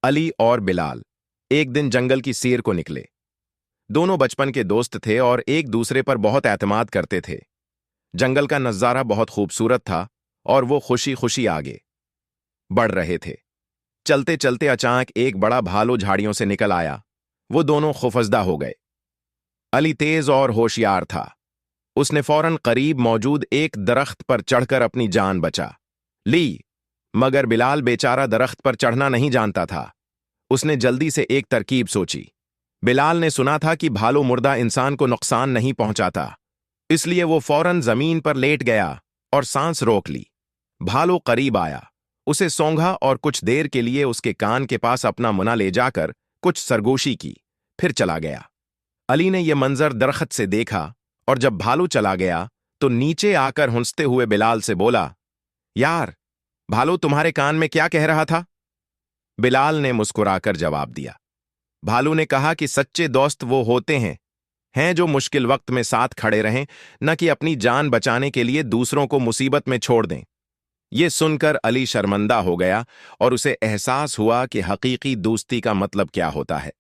अली और बिलाल एक दिन जंगल की सैर को निकले। दोनों बचपन के दोस्त थे और एक दूसरे पर बहुत एतमाद करते थे। जंगल का नज़ारा बहुत खूबसूरत था और वो खुशी खुशी आगे बढ़ रहे थे। चलते चलते अचानक एक बड़ा भालू झाड़ियों से निकल आया। वो दोनों खौफजदा हो गए। अली तेज और होशियार था। उसने फौरन करीब मौजूद एक दरख्त पर चढ़कर अपनी जान बचा ली। मगर बिलाल बेचारा दरख्त पर चढ़ना नहीं जानता था। उसने जल्दी से एक तरकीब सोची। बिलाल ने सुना था कि भालू मुर्दा इंसान को नुकसान नहीं पहुंचाता, इसलिए वो फौरन जमीन पर लेट गया और सांस रोक ली। भालू करीब आया, उसे सूंघा और कुछ देर के लिए उसके कान के पास अपना मुना ले जाकर कुछ सरगोशी की, फिर चला गया। अली ने यह मंजर दरख्त से देखा और जब भालू चला गया तो नीचे आकर हुंसते हुए बिलाल से बोला, यार, भालू तुम्हारे कान में क्या कह रहा था? बिलाल ने मुस्कुराकर जवाब दिया। भालू ने कहा कि सच्चे दोस्त वो होते हैं जो मुश्किल वक्त में साथ खड़े रहें, न कि अपनी जान बचाने के लिए दूसरों को मुसीबत में छोड़ दें। ये सुनकर अली शर्मिंदा हो गया और उसे एहसास हुआ कि हकीकी दोस्ती का मतलब क्या होता है।